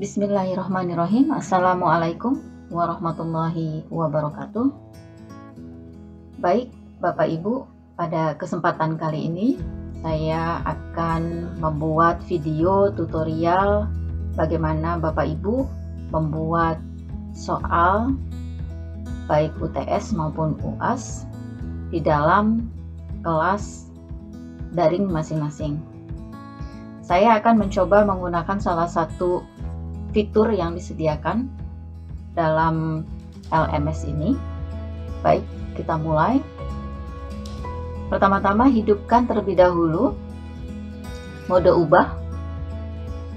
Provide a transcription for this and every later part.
Bismillahirrahmanirrahim. Assalamualaikum warahmatullahi wabarakatuh. Baik, Bapak Ibu, pada kesempatan kali ini saya akan membuat video tutorial bagaimana Bapak Ibu membuat soal baik UTS maupun UAS di dalam kelas daring masing-masing. Saya akan mencoba menggunakan salah satu fitur yang disediakan dalam LMS ini. Baik, kita mulai. Pertama-tama hidupkan terlebih dahulu mode ubah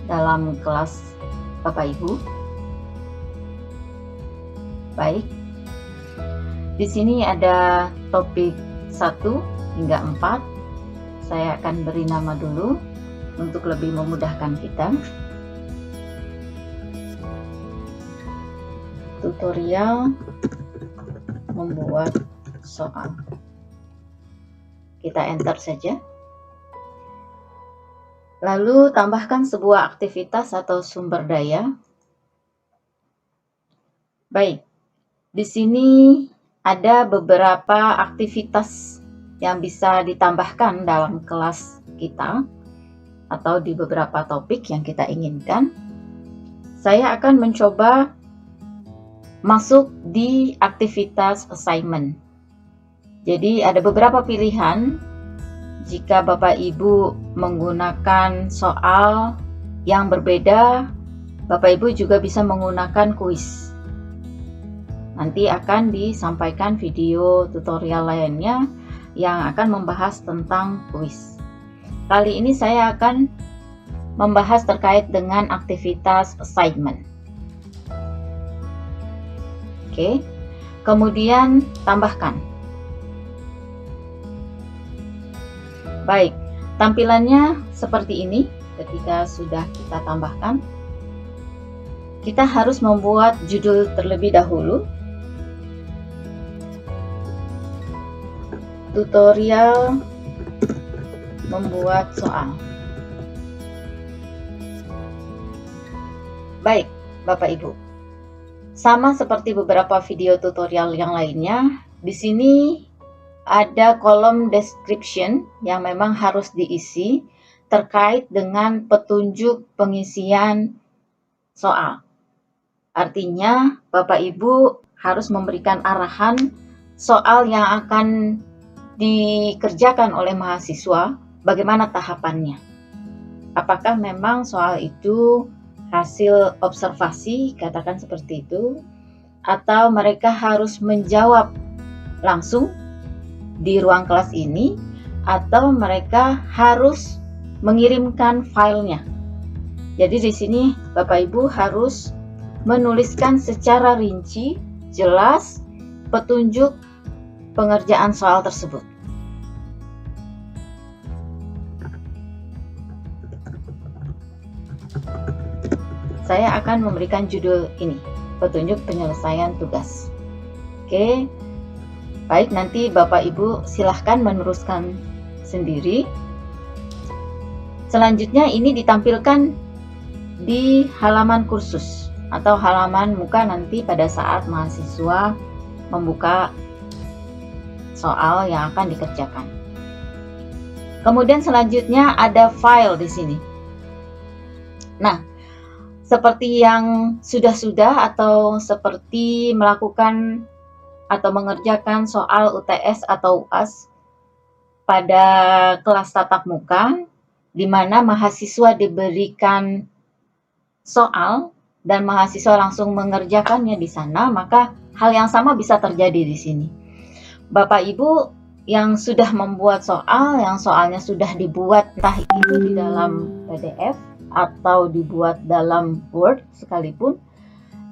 dalam kelas Bapak Ibu. Baik. Di sini ada topik 1 hingga 4. Saya akan beri nama dulu untuk lebih memudahkan kita. Tutorial membuat soal. Kita enter saja. Lalu tambahkan sebuah aktivitas atau sumber daya. Baik, di sini ada beberapa aktivitas yang bisa ditambahkan dalam kelas kita atau di beberapa topik yang kita inginkan. Saya akan mencoba masuk di aktivitas assignment. Jadi ada beberapa pilihan. Jika Bapak Ibu menggunakan soal yang berbeda, Bapak Ibu juga bisa menggunakan kuis. Nanti akan disampaikan video tutorial lainnya yang akan membahas tentang kuis. Kali ini saya akan membahas terkait dengan aktivitas assignment. Oke, kemudian tambahkan. Baik, tampilannya seperti ini. Ketika sudah kita tambahkan, kita harus membuat judul terlebih dahulu. Tutorial membuat soal. Baik, Bapak Ibu. Sama seperti beberapa video tutorial yang lainnya, di sini ada kolom description yang memang harus diisi terkait dengan petunjuk pengisian soal. Artinya, Bapak Ibu harus memberikan arahan soal yang akan dikerjakan oleh mahasiswa, bagaimana tahapannya. Apakah memang soal itu hasil observasi, katakan seperti itu, atau mereka harus menjawab langsung di ruang kelas ini, atau mereka harus mengirimkan filenya. Jadi di sini Bapak Ibu harus menuliskan secara rinci, jelas, petunjuk pengerjaan soal tersebut. Saya akan memberikan judul ini, petunjuk penyelesaian tugas. Oke, baik, nanti Bapak Ibu silahkan meneruskan sendiri. Selanjutnya ini ditampilkan di halaman kursus atau halaman muka nanti pada saat mahasiswa membuka soal yang akan dikerjakan. Kemudian selanjutnya ada file di sini. Nah, seperti yang sudah-sudah atau seperti melakukan atau mengerjakan soal UTS atau UAS pada kelas tatap muka, di mana mahasiswa diberikan soal dan mahasiswa langsung mengerjakannya di sana, maka hal yang sama bisa terjadi di sini. Bapak Ibu yang sudah membuat soal, yang soalnya sudah dibuat entah itu di dalam PDF atau dibuat dalam Word sekalipun,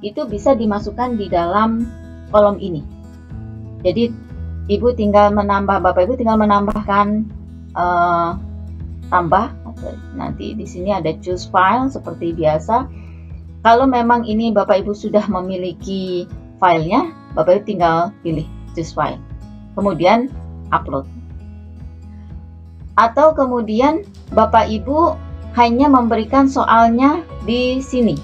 itu bisa dimasukkan di dalam kolom ini. Jadi Bapak Ibu tinggal menambahkan tambah. Nanti di sini ada choose file seperti biasa. Kalau memang ini Bapak Ibu sudah memiliki filenya, Bapak Ibu tinggal pilih choose file, kemudian upload. Atau kemudian Bapak Ibu hanya memberikan soalnya di sini,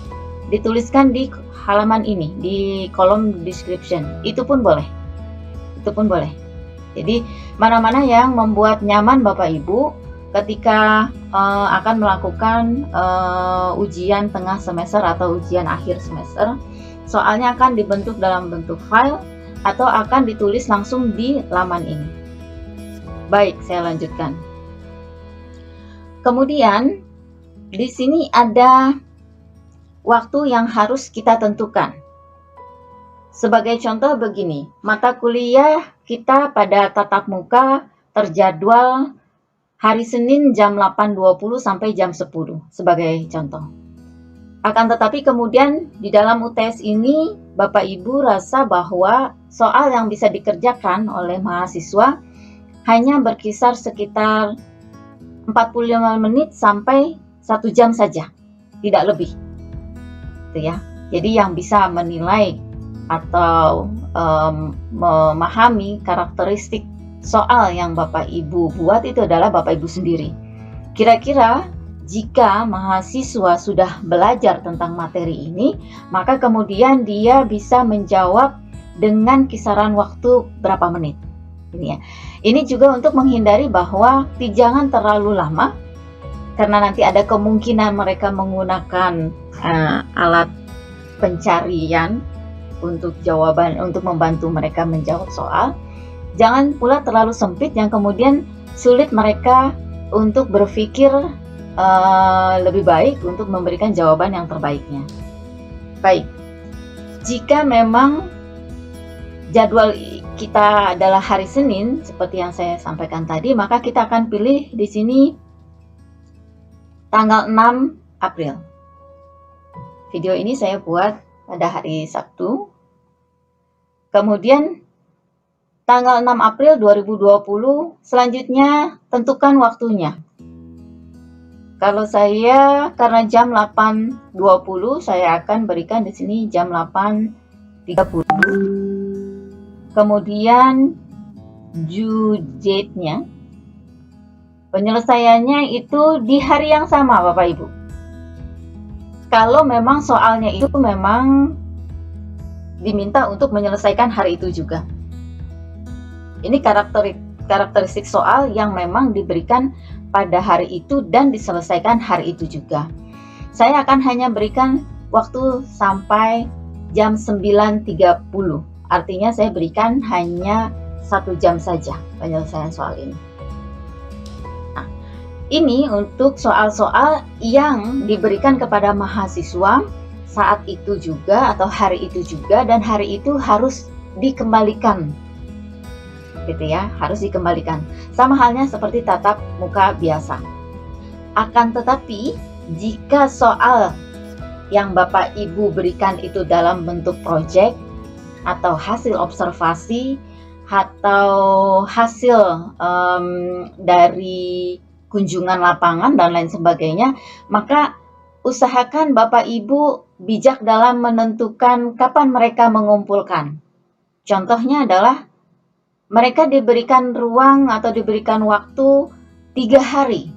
dituliskan di halaman ini, di kolom description. Itu pun boleh. Jadi mana-mana yang membuat nyaman Bapak Ibu ketika akan melakukan ujian tengah semester atau ujian akhir semester. Soalnya akan dibentuk dalam bentuk file atau akan ditulis langsung di laman ini. Baik, saya lanjutkan. Kemudian di sini ada waktu yang harus kita tentukan. Sebagai contoh begini, mata kuliah kita pada tatap muka terjadwal hari Senin jam 8.20 sampai jam 10 sebagai contoh. Akan tetapi kemudian di dalam UTS ini Bapak Ibu rasa bahwa soal yang bisa dikerjakan oleh mahasiswa hanya berkisar sekitar 45 menit sampai 1 jam saja, tidak lebih. Itu ya. Jadi yang bisa menilai atau memahami karakteristik soal yang Bapak Ibu buat itu adalah Bapak Ibu sendiri. Kira-kira jika mahasiswa sudah belajar tentang materi ini, maka kemudian dia bisa menjawab dengan kisaran waktu berapa menit. Ini ya. Ini juga untuk menghindari bahwa jangan terlalu lama, karena nanti ada kemungkinan mereka menggunakan alat pencarian untuk jawaban, untuk membantu mereka menjawab soal. Jangan pula terlalu sempit yang kemudian sulit mereka untuk berpikir lebih baik untuk memberikan jawaban yang terbaiknya. Baik, jika memang jadwal kita adalah hari Senin seperti yang saya sampaikan tadi, maka kita akan pilih di sini tanggal 6 April. Video ini saya buat pada hari Sabtu. Kemudian tanggal 6 April 2020, selanjutnya tentukan waktunya. Kalau saya karena jam 8.20, saya akan berikan di sini jam 8.30. Kemudian due date-nya, penyelesaiannya itu di hari yang sama Bapak Ibu. Kalau memang soalnya itu memang diminta untuk menyelesaikan hari itu juga. Ini karakteristik soal yang memang diberikan pada hari itu dan diselesaikan hari itu juga. Saya akan hanya berikan waktu sampai jam 9.30. Artinya saya berikan hanya 1 jam saja penyelesaian soal ini. Nah, ini untuk soal-soal yang diberikan kepada mahasiswa saat itu juga atau hari itu juga, dan hari itu harus dikembalikan, gitu ya, harus dikembalikan. Sama halnya seperti tatap muka biasa. Akan tetapi jika soal yang Bapak Ibu berikan itu dalam bentuk proyek atau hasil observasi atau hasil dari kunjungan lapangan dan lain sebagainya, maka usahakan Bapak Ibu bijak dalam menentukan kapan mereka mengumpulkan. Contohnya adalah mereka diberikan ruang atau diberikan waktu 3 hari.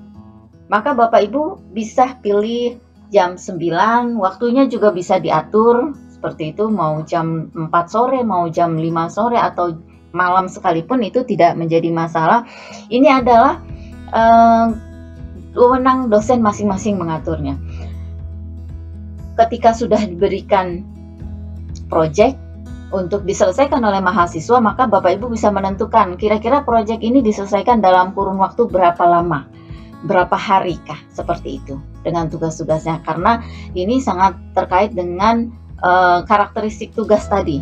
Maka Bapak Ibu bisa pilih jam 9, waktunya juga bisa diatur seperti itu, mau jam 4 sore, mau jam 5 sore atau malam sekalipun itu tidak menjadi masalah. Ini adalah wewenang dosen masing-masing mengaturnya. Ketika sudah diberikan proyek untuk diselesaikan oleh mahasiswa, maka Bapak Ibu bisa menentukan kira-kira proyek ini diselesaikan dalam kurun waktu berapa lama, berapa hari kah, seperti itu dengan tugas-tugasnya, karena ini sangat terkait dengan karakteristik tugas tadi.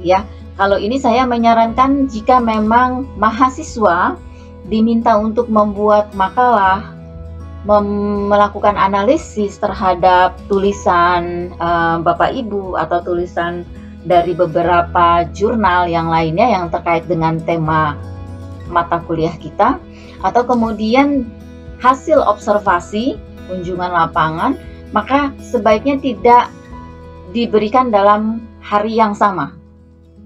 Ya, kalau ini saya menyarankan jika memang mahasiswa diminta untuk membuat makalah, melakukan analisis terhadap tulisan Bapak Ibu atau tulisan dari beberapa jurnal yang lainnya yang terkait dengan tema mata kuliah kita, atau kemudian hasil observasi kunjungan lapangan, maka sebaiknya tidak diberikan dalam hari yang sama.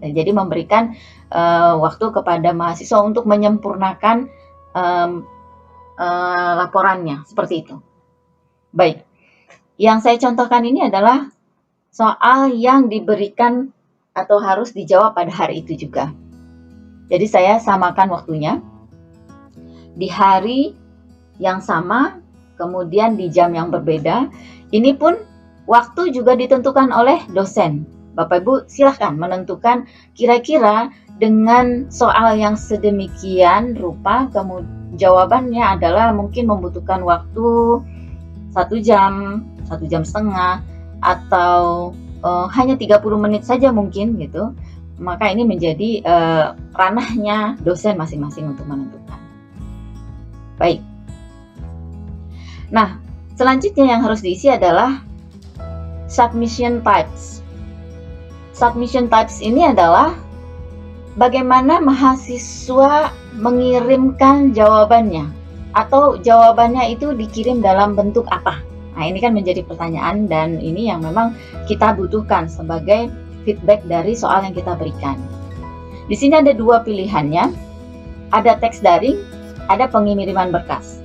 Jadi memberikan waktu kepada mahasiswa untuk menyempurnakan laporannya, seperti itu. Baik, Yang saya contohkan ini adalah soal yang diberikan atau harus dijawab pada hari itu juga. Jadi saya samakan waktunya di hari yang sama, kemudian di jam yang berbeda. Ini pun waktu juga ditentukan oleh dosen. Bapak Ibu silahkan menentukan kira-kira dengan soal yang sedemikian rupa, kemudian jawabannya adalah mungkin membutuhkan waktu 1 jam, 1,5 jam, atau hanya 30 menit saja mungkin gitu. Maka ini menjadi ranahnya dosen masing-masing untuk menentukan. Baik. Nah, selanjutnya yang harus diisi adalah submission types. Submission types ini adalah bagaimana mahasiswa mengirimkan jawabannya, atau jawabannya itu dikirim dalam bentuk apa. Nah, ini kan menjadi pertanyaan, dan ini yang memang kita butuhkan sebagai feedback dari soal yang kita berikan. Di sini ada 2 pilihannya, ada teks daring, ada pengiriman berkas.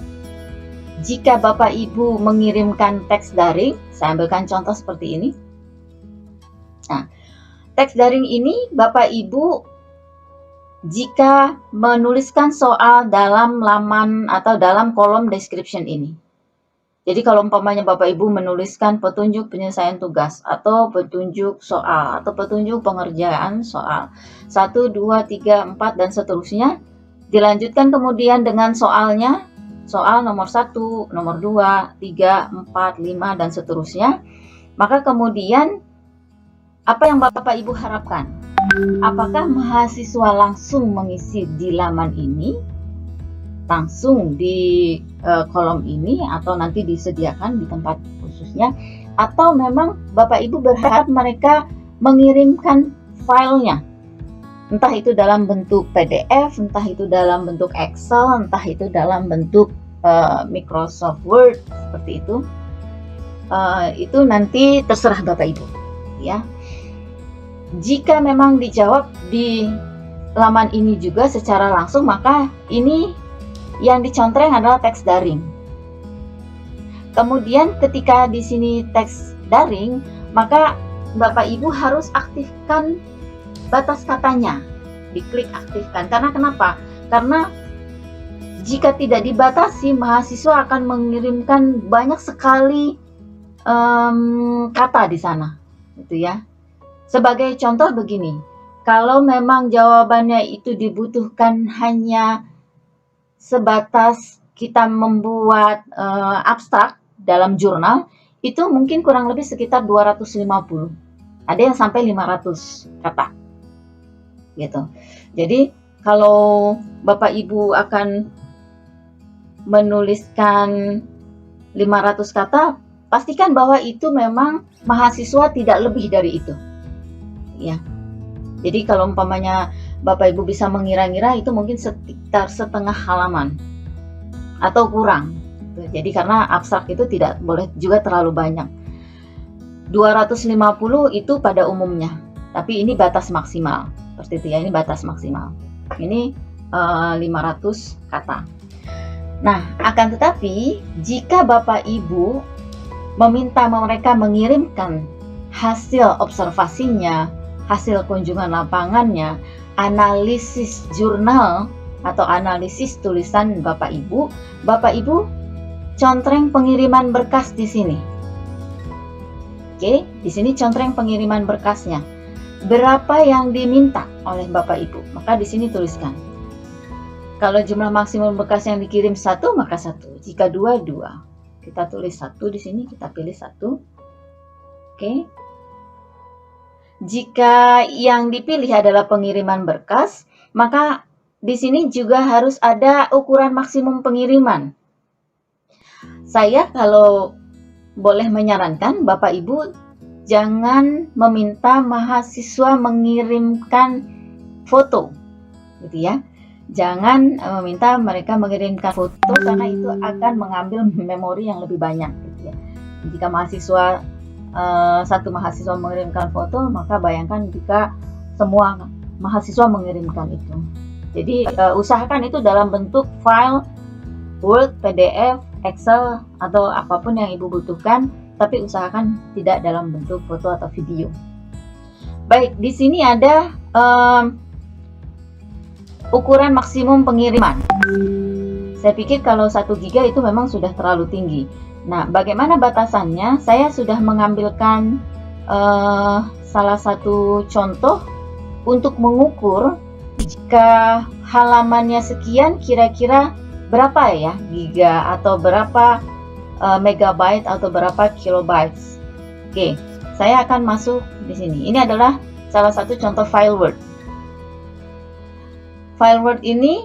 Jika Bapak Ibu mengirimkan teks daring, saya ambilkan contoh seperti ini. Nah, teks daring ini Bapak Ibu jika menuliskan soal dalam laman atau dalam kolom description ini. Jadi kalau umpamanya Bapak Ibu menuliskan petunjuk penyelesaian tugas, atau petunjuk soal, atau petunjuk pengerjaan soal 1, 2, 3, 4, dan seterusnya, dilanjutkan kemudian dengan soalnya, soal nomor 1, nomor 2, 3, 4, 5, dan seterusnya. Maka kemudian apa yang Bapak Ibu harapkan? Apakah mahasiswa langsung mengisi di laman ini, langsung di kolom ini, atau nanti disediakan di tempat khususnya, atau memang Bapak Ibu berharap mereka mengirimkan filenya, entah itu dalam bentuk PDF, entah itu dalam bentuk Excel, entah itu dalam bentuk Microsoft Word, seperti itu. Itu nanti terserah Bapak Ibu, ya. Jika memang dijawab di laman ini juga secara langsung, maka ini yang dicontreng adalah teks daring. Kemudian ketika di sini teks daring, maka Bapak Ibu harus aktifkan batas katanya, diklik aktifkan. Karena kenapa? Karena jika tidak dibatasi, mahasiswa akan mengirimkan banyak sekali kata di sana, gitu ya. Sebagai contoh begini, kalau memang jawabannya itu dibutuhkan hanya sebatas kita membuat abstrak dalam jurnal, itu mungkin kurang lebih sekitar 250. Ada yang sampai 500 kata. Gitu. Jadi kalau Bapak Ibu akan menuliskan 500 kata, pastikan bahwa itu memang mahasiswa tidak lebih dari itu. Ya. Jadi kalau umpamanya Bapak Ibu bisa mengira-ngira, itu mungkin sekitar setengah halaman atau kurang. Jadi karena abstrak itu tidak boleh juga terlalu banyak. 250 itu pada umumnya, tapi ini batas maksimal. Seperti itu ya, ini batas maksimal. Ini 500 kata. Nah, akan tetapi jika Bapak Ibu meminta mereka mengirimkan hasil observasinya, hasil kunjungan lapangannya, analisis jurnal atau analisis tulisan Bapak Ibu contreng pengiriman berkas di sini. Oke, di sini contreng pengiriman berkasnya. Berapa yang diminta oleh Bapak Ibu? Maka di sini tuliskan. Kalau jumlah maksimum berkas yang dikirim 1, maka 1. Jika 2, 2. Kita tulis 1 di sini, kita pilih 1. Oke. Jika yang dipilih adalah pengiriman berkas, maka di sini juga harus ada ukuran maksimum pengiriman. Saya kalau boleh menyarankan, Bapak Ibu jangan meminta mahasiswa mengirimkan foto, gitu ya. Jangan meminta mereka mengirimkan foto, karena itu akan mengambil memori yang lebih banyak, gitu ya. Jika satu mahasiswa mengirimkan foto, maka bayangkan jika semua mahasiswa mengirimkan itu. Jadi usahakan itu dalam bentuk file Word, PDF, Excel, atau apapun yang Ibu butuhkan, tapi usahakan tidak dalam bentuk foto atau video. Baik, di sini ada ukuran maksimum pengiriman. Saya pikir kalau 1 GB itu memang sudah terlalu tinggi. Nah, bagaimana batasannya? Saya sudah mengambilkan salah satu contoh untuk mengukur jika halamannya sekian, kira-kira berapa ya giga atau berapa megabyte atau berapa kilobytes. Oke, saya akan masuk di sini. Ini adalah salah satu contoh file Word. File Word ini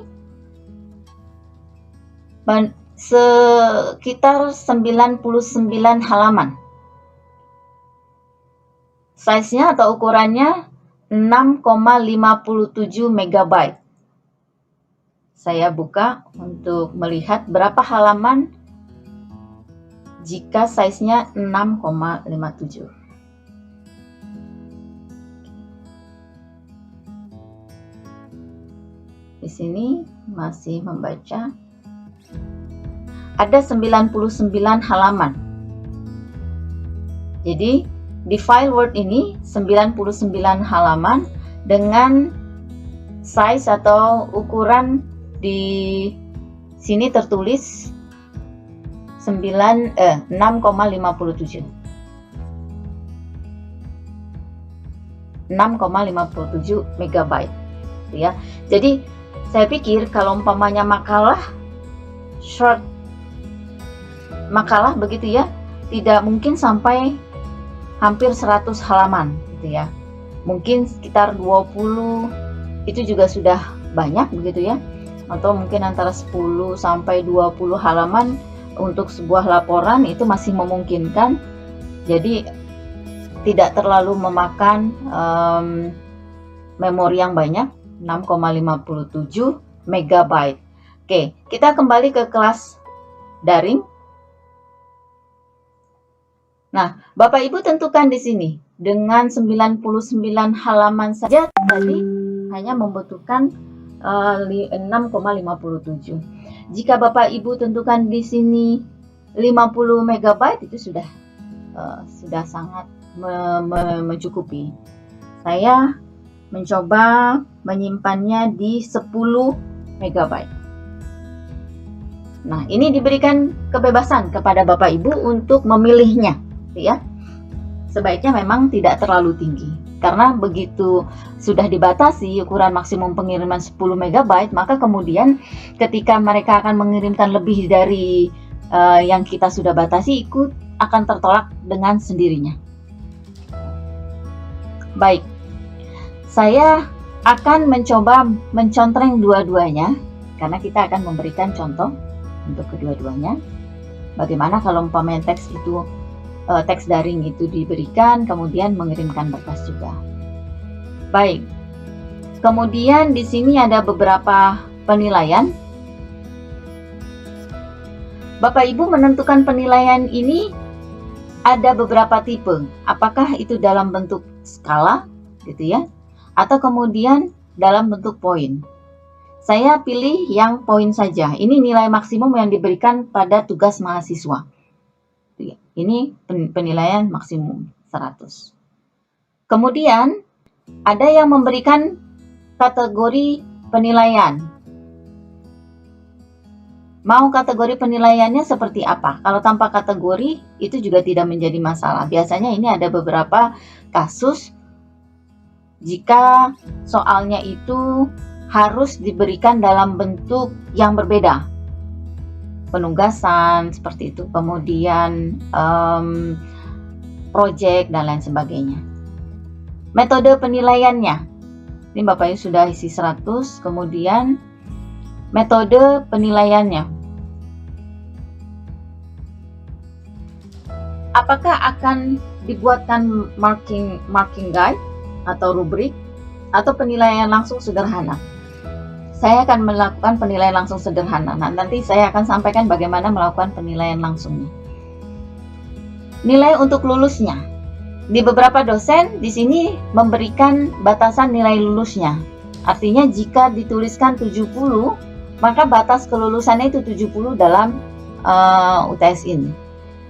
sekitar 99 halaman. Size-nya atau ukurannya 6,57 megabyte. Saya buka untuk melihat berapa halaman jika size-nya 6,57. Di sini masih membaca. Ada 99 halaman. Jadi di file Word ini 99 halaman dengan size atau ukuran di sini tertulis 6,57 megabyte ya. Jadi saya pikir kalau umpamanya makalah short makalah begitu ya, tidak mungkin sampai hampir 100 halaman gitu ya. Mungkin sekitar 20 itu juga sudah banyak begitu ya. Atau mungkin antara 10 sampai 20 halaman untuk sebuah laporan itu masih memungkinkan. Jadi tidak terlalu memakan memori yang banyak, 6,57 megabyte. Oke, kita kembali ke kelas daring. Nah, Bapak Ibu tentukan di sini dengan 99 halaman saja tadi hanya membutuhkan 6,57. Jika Bapak Ibu tentukan di sini 50 megabyte itu sudah sangat mencukupi. Saya mencoba menyimpannya di 10 megabyte. Nah, ini diberikan kebebasan kepada Bapak Ibu untuk memilihnya. Ya, sebaiknya memang tidak terlalu tinggi karena begitu sudah dibatasi ukuran maksimum pengiriman 10 megabyte, maka kemudian ketika mereka akan mengirimkan lebih dari yang kita sudah batasi, itu akan tertolak dengan sendirinya. Baik, saya akan mencoba mencontreng dua-duanya karena kita akan memberikan contoh untuk kedua-duanya. Bagaimana kalau umpamanya teks daring itu diberikan, kemudian mengirimkan berkas juga. Baik. Kemudian di sini ada beberapa penilaian. Bapak Ibu menentukan penilaian ini ada beberapa tipe. Apakah itu dalam bentuk skala gitu ya, atau kemudian dalam bentuk poin. Saya pilih yang poin saja. Ini nilai maksimum yang diberikan pada tugas mahasiswa. Ini penilaian maksimum 100. Kemudian ada yang memberikan kategori penilaian. Mau kategori penilaiannya seperti apa? Kalau tanpa kategori itu juga tidak menjadi masalah. Biasanya ini ada beberapa kasus jika soalnya itu harus diberikan dalam bentuk yang berbeda. Penugasan seperti itu, kemudian project dan lain sebagainya. Metode penilaiannya, ini Bapak Ibu sudah isi 100, kemudian metode penilaiannya. Apakah akan dibuatkan marking guide atau rubrik atau penilaian langsung sederhana? Saya akan melakukan penilaian langsung sederhana. Nah, nanti saya akan sampaikan bagaimana melakukan penilaian langsungnya. Nilai untuk lulusnya. Di beberapa dosen di sini memberikan batasan nilai lulusnya. Artinya jika dituliskan 70, maka batas kelulusannya itu 70 dalam UTS ini.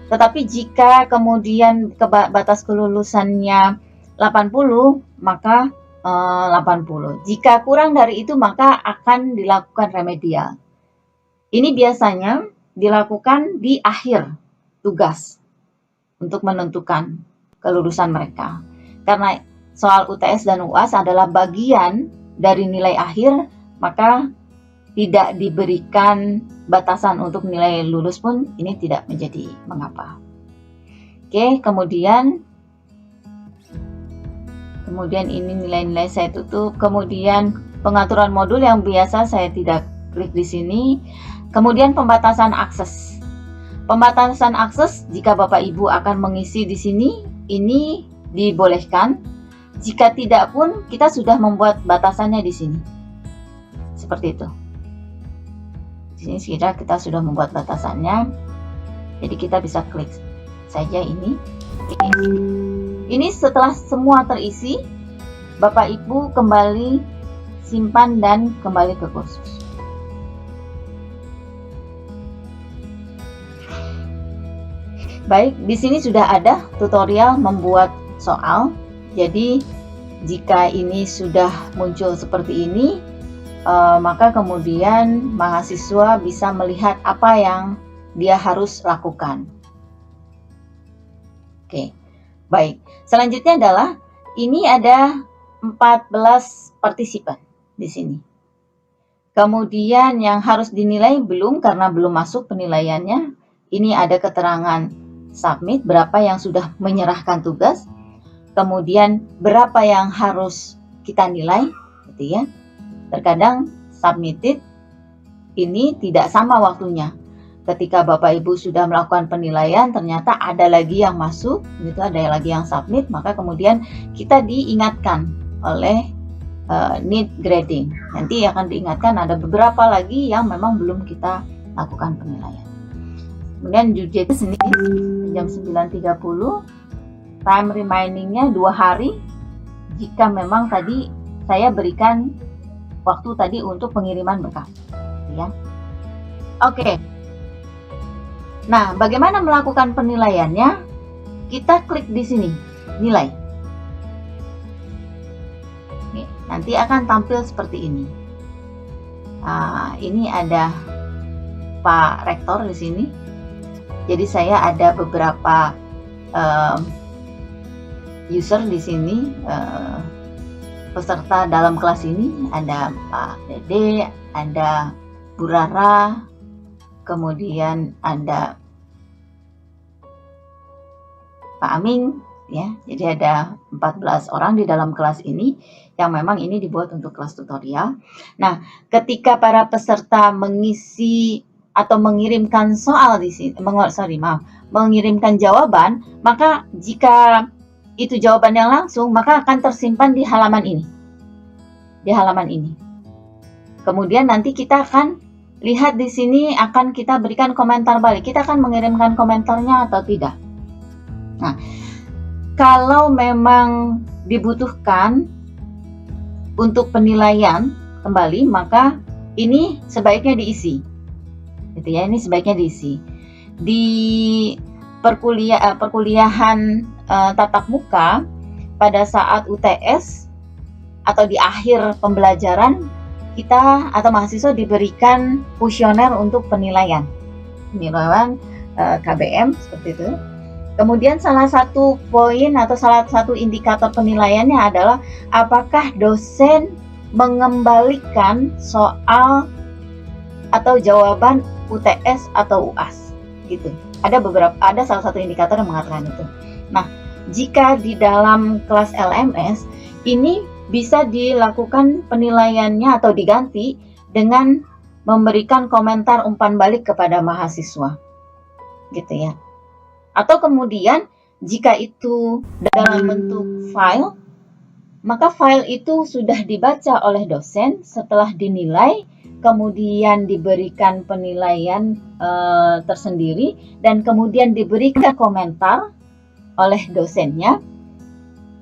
Tetapi jika kemudian batas kelulusannya 80, maka 80. Jika kurang dari itu, maka akan dilakukan remedial. Ini biasanya dilakukan di akhir tugas untuk menentukan kelulusan mereka. Karena soal UTS dan UAS adalah bagian dari nilai akhir, maka tidak diberikan batasan untuk nilai lulus pun ini tidak menjadi mengapa. Oke, kemudian ini nilai-nilai saya tutup. Kemudian pengaturan modul yang biasa saya tidak klik di sini. Kemudian pembatasan akses. Pembatasan akses jika Bapak Ibu akan mengisi di sini, ini dibolehkan. Jika tidak pun kita sudah membuat batasannya di sini. Seperti itu. Di sini kita sudah membuat batasannya. Jadi kita bisa klik saja ini. Ini setelah semua terisi, Bapak Ibu kembali simpan dan kembali ke kursus. Baik, di sini sudah ada tutorial membuat soal. Jadi jika ini sudah muncul seperti ini, maka kemudian mahasiswa bisa melihat apa yang dia harus lakukan. Oke, baik. Selanjutnya adalah ini ada 14 partisipan di sini. Kemudian yang harus dinilai belum karena belum masuk penilaiannya. Ini ada keterangan submit, berapa yang sudah menyerahkan tugas. Kemudian berapa yang harus kita nilai, gitu ya. Terkadang submitted ini tidak sama waktunya. Ketika Bapak Ibu sudah melakukan penilaian, ternyata ada lagi yang masuk, gitu, ada lagi yang submit, maka kemudian kita diingatkan oleh need grading. Nanti akan diingatkan ada beberapa lagi yang memang belum kita lakukan penilaian. Kemudian due date ini jam 9.30, time remaining-nya 2 hari. Jika memang tadi saya berikan waktu tadi untuk pengiriman berkas, ya. Oke. Nah, bagaimana melakukan penilaiannya? Kita klik di sini, nilai. Nih, nanti akan tampil seperti ini. Nah, ini ada Pak Rektor di sini. Jadi saya ada beberapa user di sini. Peserta dalam kelas ini ada Pak Dede, ada Bu Rara, kemudian ada Pak Aming, ya. Jadi ada 14 orang di dalam kelas ini yang memang ini dibuat untuk kelas tutorial. Nah, ketika para peserta mengisi atau mengirimkan soal di sini, mengirimkan jawaban, maka jika itu jawaban yang langsung, maka akan tersimpan di halaman ini. Di halaman ini. Kemudian nanti kita akan lihat di sini, akan kita berikan komentar balik. Kita akan mengirimkan komentarnya atau tidak. Nah, kalau memang dibutuhkan untuk penilaian kembali, maka ini sebaiknya diisi. Gitu ya, ini sebaiknya diisi. Di perkuliahan tatap muka pada saat UTS atau di akhir pembelajaran, kita atau mahasiswa diberikan kuesioner untuk penilaian KBM seperti itu. Kemudian salah satu poin atau salah satu indikator penilaiannya adalah apakah dosen mengembalikan soal atau jawaban UTS atau UAS, gitu. Ada salah satu indikator yang mengatakan itu. Nah, jika di dalam kelas LMS ini bisa dilakukan penilaiannya atau diganti dengan memberikan komentar umpan balik kepada mahasiswa, gitu ya. Atau kemudian jika itu dalam bentuk file, maka file itu sudah dibaca oleh dosen setelah dinilai, kemudian diberikan penilaian tersendiri, dan kemudian diberikan komentar oleh dosennya,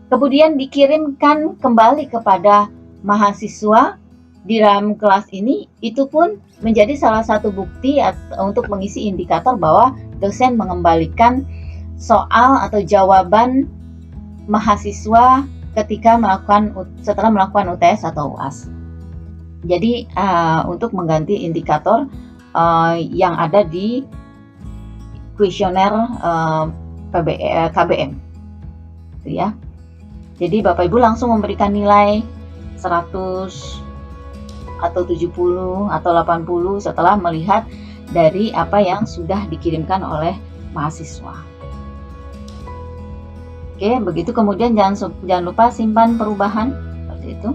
kemudian dikirimkan kembali kepada mahasiswa di dalam kelas ini itu pun menjadi salah satu bukti untuk mengisi indikator bahwa dosen mengembalikan soal atau jawaban mahasiswa ketika setelah melakukan UTS atau UAS. Jadi untuk mengganti indikator yang ada di kuesioner KBM, gitu ya. Jadi Bapak Ibu langsung memberikan nilai 100 atau 70 atau 80 setelah melihat dari apa yang sudah dikirimkan oleh mahasiswa. Oke, begitu. Kemudian jangan lupa simpan perubahan seperti itu.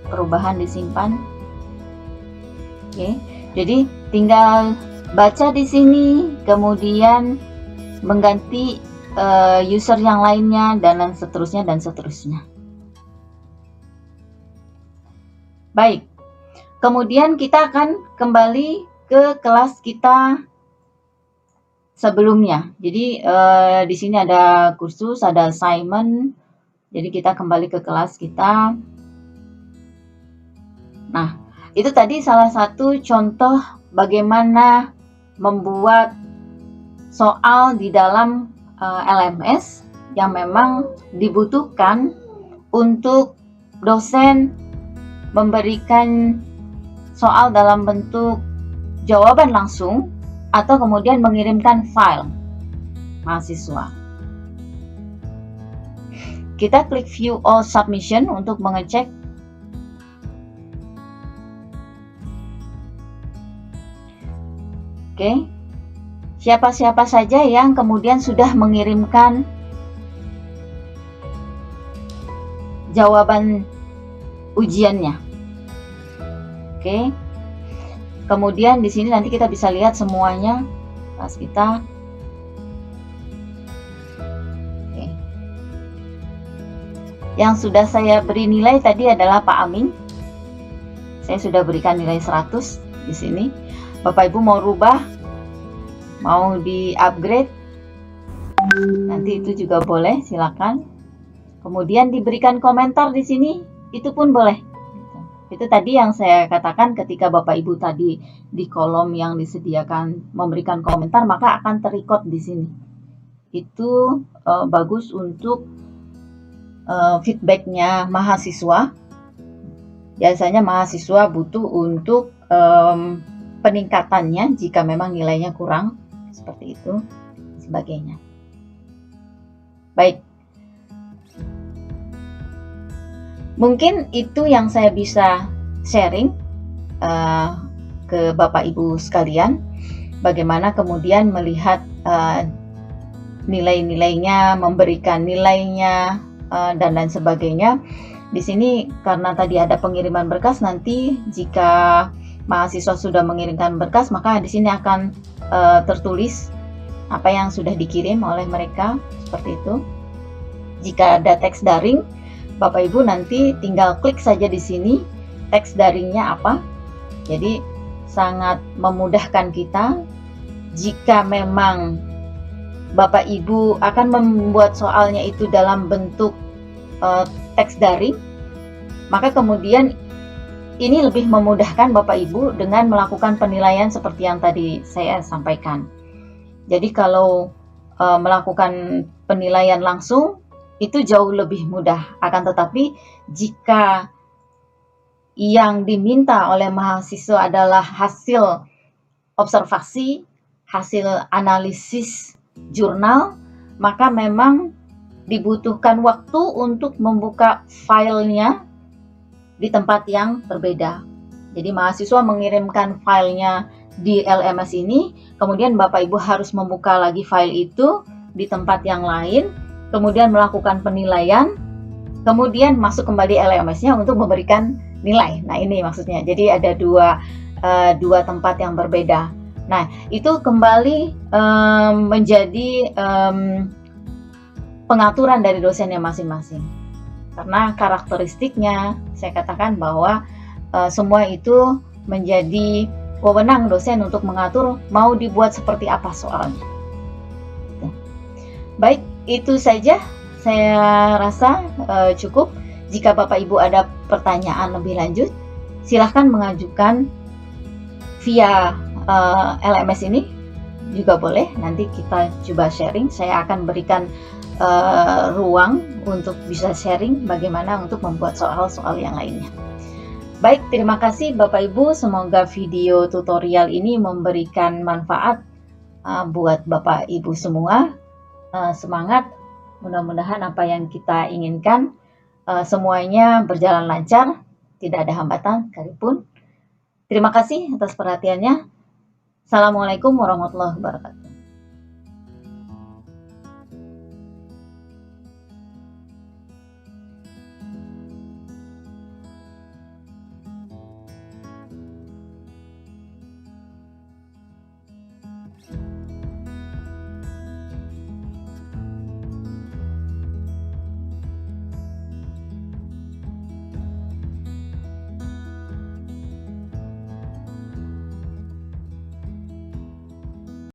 Perubahan disimpan. Oke, jadi tinggal baca di sini, kemudian mengganti user yang lainnya dan seterusnya dan seterusnya. Baik, kemudian kita akan kembali ke kelas kita sebelumnya. Jadi di sini ada kursus, ada assignment. Jadi kita kembali ke kelas kita. Nah, itu tadi salah satu contoh bagaimana membuat soal di dalam LMS yang memang dibutuhkan untuk dosen memberikan soal dalam bentuk jawaban langsung atau kemudian mengirimkan file mahasiswa. Kita klik view all submission untuk mengecek. Oke, siapa-siapa saja yang kemudian sudah mengirimkan jawaban ujiannya. Oke. Kemudian di sini nanti kita bisa lihat semuanya kelas kita. Oke. Yang sudah saya beri nilai tadi adalah Pak Amin. Saya sudah berikan nilai 100 di sini. Bapak Ibu mau rubah, mau di-upgrade, nanti itu juga boleh, silakan. Kemudian diberikan komentar di sini, itu pun boleh. Itu tadi yang saya katakan, ketika Bapak Ibu tadi di kolom yang disediakan memberikan komentar, maka akan ter-record di sini. Itu bagus untuk feedbacknya mahasiswa. Biasanya mahasiswa butuh untuk peningkatannya jika memang nilainya kurang, seperti itu, sebagainya. Baik. Mungkin itu yang saya bisa sharing ke Bapak Ibu sekalian, bagaimana kemudian melihat nilai-nilainya, memberikan nilainya, dan lain sebagainya. Di sini karena tadi ada pengiriman berkas, nanti jika mahasiswa sudah mengirimkan berkas, maka di sini akan tertulis apa yang sudah dikirim oleh mereka, seperti itu. Jika ada teks daring, Bapak Ibu nanti tinggal klik saja di sini teks daringnya apa. Jadi sangat memudahkan kita. Jika memang Bapak Ibu akan membuat soalnya itu dalam bentuk teks daring, maka kemudian ini lebih memudahkan Bapak Ibu dengan melakukan penilaian seperti yang tadi saya sampaikan. Jadi kalau melakukan penilaian langsung itu jauh lebih mudah. Akan tetapi jika yang diminta oleh mahasiswa adalah hasil observasi, hasil analisis jurnal, maka memang dibutuhkan waktu untuk membuka filenya di tempat yang berbeda. Jadi mahasiswa mengirimkan filenya di LMS ini, kemudian Bapak Ibu harus membuka lagi file itu di tempat yang lain, kemudian melakukan penilaian, kemudian masuk kembali LMS-nya untuk memberikan nilai. Nah, ini maksudnya. Jadi ada dua tempat yang berbeda. Nah, itu kembali menjadi pengaturan dari dosennya masing-masing. Karena karakteristiknya, saya katakan bahwa semua itu menjadi wewenang dosen untuk mengatur mau dibuat seperti apa soalnya. Baik, itu saja saya rasa cukup. Jika Bapak Ibu ada pertanyaan lebih lanjut, silahkan mengajukan via LMS ini juga boleh. Nanti kita coba sharing. Saya akan berikan ruang untuk bisa sharing bagaimana untuk membuat soal-soal yang lainnya. Baik, terima kasih Bapak Ibu. Semoga video tutorial ini memberikan manfaat buat Bapak Ibu semua. Semangat, mudah-mudahan apa yang kita inginkan semuanya berjalan lancar, tidak ada hambatan sekalipun. Terima kasih atas perhatiannya. Assalamualaikum warahmatullahi wabarakatuh.